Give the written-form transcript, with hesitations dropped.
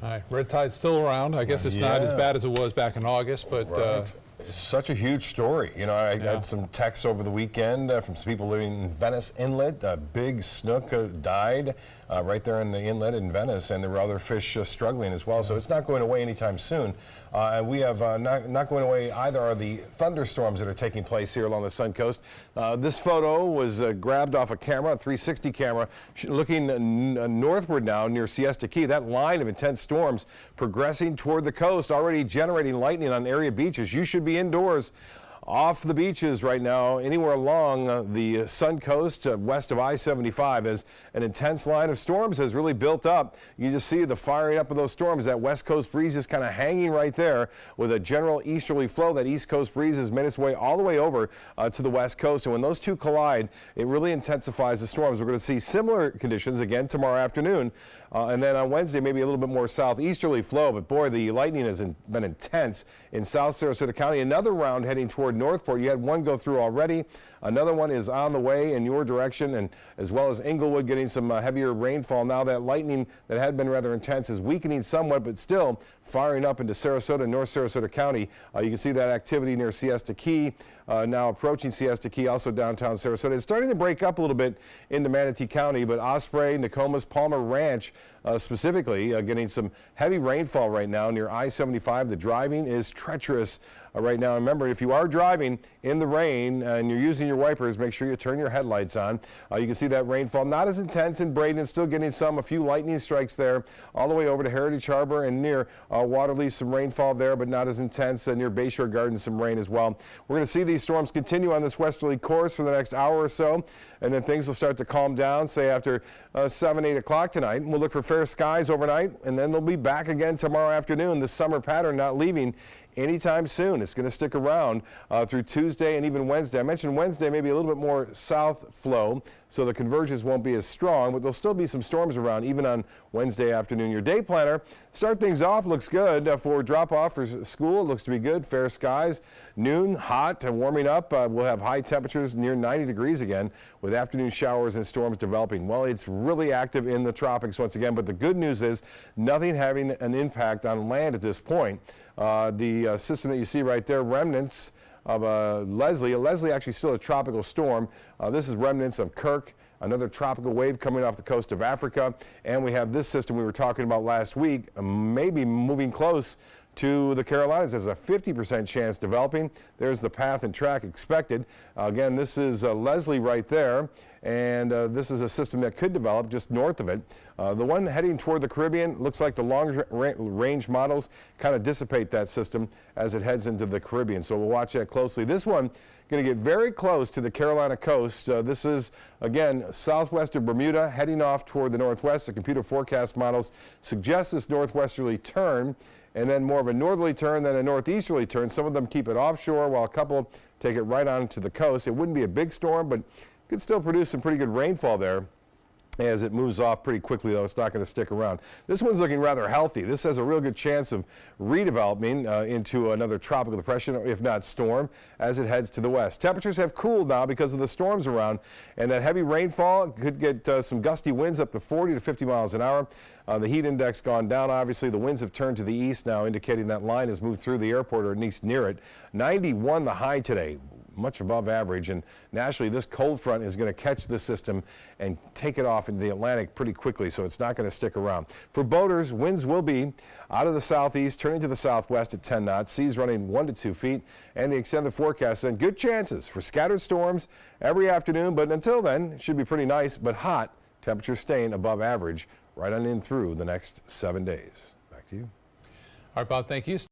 All right, red tide's still around. I guess it's not as bad as it was back in August, but it's such a huge story. You know, I got some texts over the weekend from some people living in Venice Inlet. A big snook died right there in the inlet in Venice, and there were other fish struggling as well. So it's not going away anytime soon. And we have not going away either are the thunderstorms that are taking place here along the Suncoast. This photo was grabbed off a camera, a 360 camera, looking northward now near Siesta Key. That line of intense storms progressing toward the coast, already generating lightning on area beaches. You should be indoors off the beaches right now, anywhere along the Suncoast west of I-75, as an intense line of storms has really built up. You just see the firing up of those storms. That west coast breeze is kind of hanging right there with a general easterly flow. That east coast breeze has made its way all the way over to the west coast, and when those two collide, it really intensifies the storms. We're going to see similar conditions again tomorrow afternoon, and then on Wednesday maybe a little bit more southeasterly flow. But boy, the lightning has been intense in South Sarasota County. Another round heading toward Northport. You had one go through already. Another one is on the way in your direction, and as well as Englewood getting some heavier rainfall. Now that lightning that had been rather intense is weakening somewhat, but still firing up into Sarasota and North Sarasota County. You can see that activity near Siesta Key, now approaching Siesta Key, also downtown Sarasota. It's starting to break up a little bit into Manatee County, but Osprey, Nokomis, Palmer Ranch specifically getting some heavy rainfall right now near I-75. The driving is treacherous right now. Remember, if you are driving in the rain and you're using your wipers, make sure you turn your headlights on. You can see that rainfall not as intense in Braden, still getting a few lightning strikes there all the way over to Heritage Harbor and near Waterleaf. Some rainfall there, but not as intense. Near Bayshore Gardens, some rain as well. We're going to see these storms continue on this westerly course for the next hour or so, and then things will start to calm down, say after 7, 8 o'clock tonight. We'll look for fair skies overnight, and then they'll be back again tomorrow afternoon. The summer pattern not leaving anytime soon. It's going to stick around through Tuesday and even Wednesday. I mentioned Wednesday maybe a little bit more south flow, so the convergence won't be as strong, but there'll still be some storms around even on Wednesday afternoon. Your day planner, start things off, looks good for drop off for school. It looks to be good. Fair skies. Noon, hot and warming up. We'll have high temperatures near 90 degrees again with afternoon showers and storms developing. Well, it's really active in the tropics once again, but the good news is nothing having an impact on land at this point. The system that you see right there, remnants of Leslie. Leslie actually still a tropical storm. This is remnants of Kirk, another tropical wave coming off the coast of Africa. And we have this system we were talking about last week, maybe moving close to the Carolinas. There's a 50% chance developing. There's the path and track expected. Again, this is Leslie right there, and this is a system that could develop just north of it. The one heading toward the Caribbean looks like the long range models kind of dissipate that system as it heads into the Caribbean, so we'll watch that closely. This one going to get very close to the Carolina coast. This is, again, southwest of Bermuda, heading off toward the northwest. The computer forecast models suggest this northwesterly turn, and then more of a northerly turn than a northeasterly turn. Some of them keep it offshore, while a couple take it right on to the coast. It wouldn't be a big storm, but could still produce some pretty good rainfall there. As it moves off pretty quickly, though, it's not going to stick around. This one's looking rather healthy. This has a real good chance of redeveloping into another tropical depression, if not storm, as it heads to the west. Temperatures have cooled now because of the storms around, and that heavy rainfall could get some gusty winds up to 40 to 50 miles an hour. The heat index gone down. Obviously, the winds have turned to the east now, indicating that line has moved through the airport or at least near it. 91 the high today, much above average, and nationally this cold front is going to catch the system and take it off into the Atlantic pretty quickly, so it's not going to stick around. For boaters, winds will be out of the southeast, turning to the southwest at 10 knots, seas running 1 to 2 feet, and the extended forecast and good chances for scattered storms every afternoon, but until then it should be pretty nice but hot. Temperatures staying above average right on in through the next 7 days. Back to you. All right, Bob, thank you.